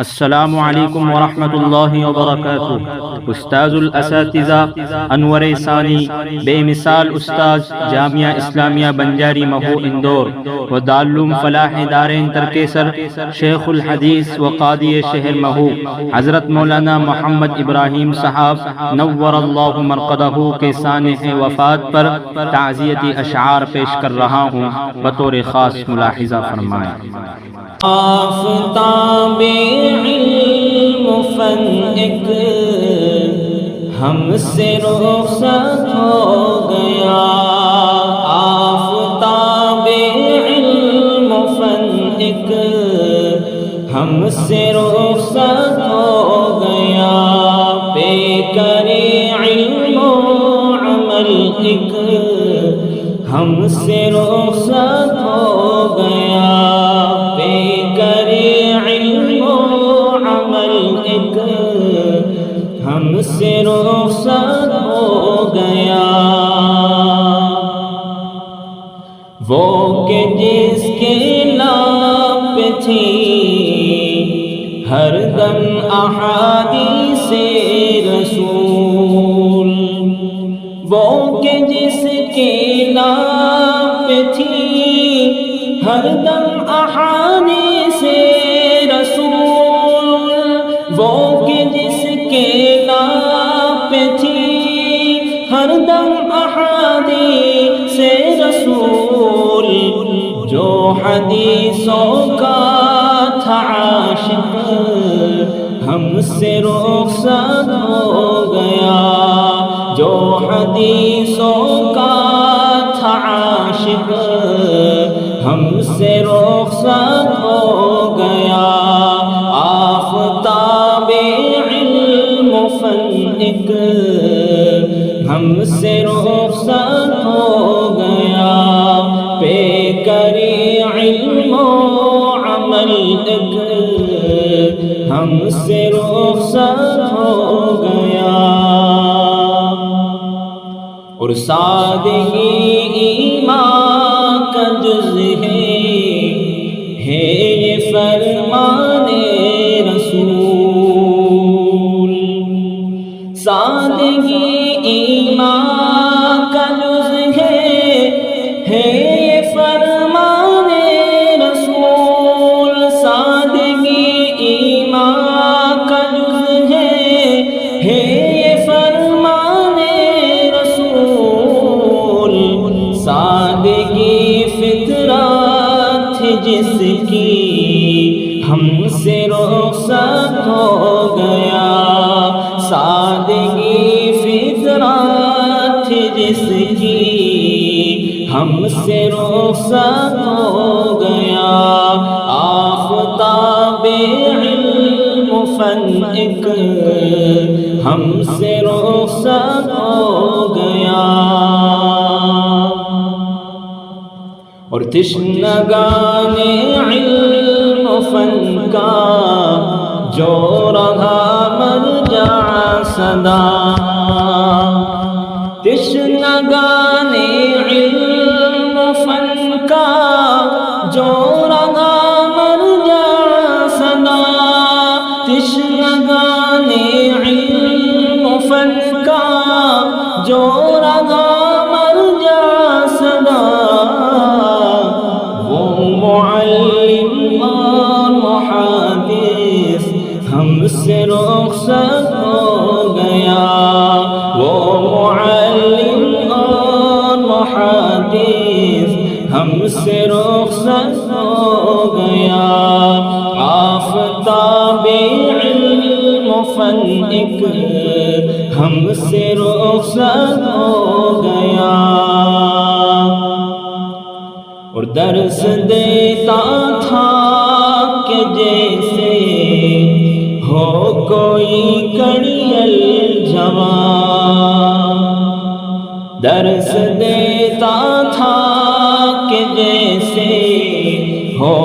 السلام علیکم ورحمۃ اللہ وبرکاتہ۔ استاذ الاساتذہ انور ثانی بے مثال استاذ، جامعہ اسلامیہ بنجاری مہو اندور و دارالعلوم فلاح دارین ترکیسر، شیخ الحدیث و قاضی شہر مہو حضرت مولانا محمد ابراہیم صاحب نور اللہ مرقدہ کے سانح وفات پر تعزیتی اشعار پیش کر رہا ہوں، بطور خاص ملاحظہ فرمائیں۔ آفتاب علم فن ایک ہم سے رخصت ہو گیا، آفتاب علم فن ایک ہم سے رخصت ہو گیا، پیکر علم و عمل ایک ہم سے رخصت ہو گیا، ہم سے رخصت ہو گیا۔ وہ کہ جس کے نام پہ تھی ہر دم احادیث رسول، وہ کہ جس کے نام پہ تھی ہر دم احادیث رسول، وہ کہ جس کے نام پہ تھی ہر دم احادیث رسول، جو حدیثوں کا تھا عاشق ہم سے رخصت ہو گیا، جو حدیثوں کا تھا عاشق ہم سے رخصت ہو گیا، آفتاب علم فن ایک ہم سے رخصت ہو گیا، پیکر علم و عمل ایک ہم سے رخصت ہو گیا، اور سادگی ایمان کا جز ہے یہ فرمان رسول، سادگی ایمان کا جز ہے یہ فرمان رسول، سادگی ایمان کا جز ہے یہ فرمان رسول، سادگی فطرت جس کی ہم سے رخصت ہو گیا، سادگی فطرت جس کی ہم سے رخصت ہو گیا، آفتاب علم فن ایک ہم سے رخصت ہو گیا، اور تشنگان علم فن کا جو رہا مرجع صدا، تشنگان علم فن کا جو رہا مرجع صدا، تشنگان علم فن کا جو رہا مرجع صدا، وہ معلم اور محدث ہم سے رخصت ہو گیا، وہ معلم اور محدث ہم سے رخصت ہو گیا، آفتاب علم فن ایک ہم سے رخصت ہو گیا، اور درس دیتا تھا کہ جیسے ہو کوئی کڑیل جوان، درس دیتا تھا کہ جیسے ہو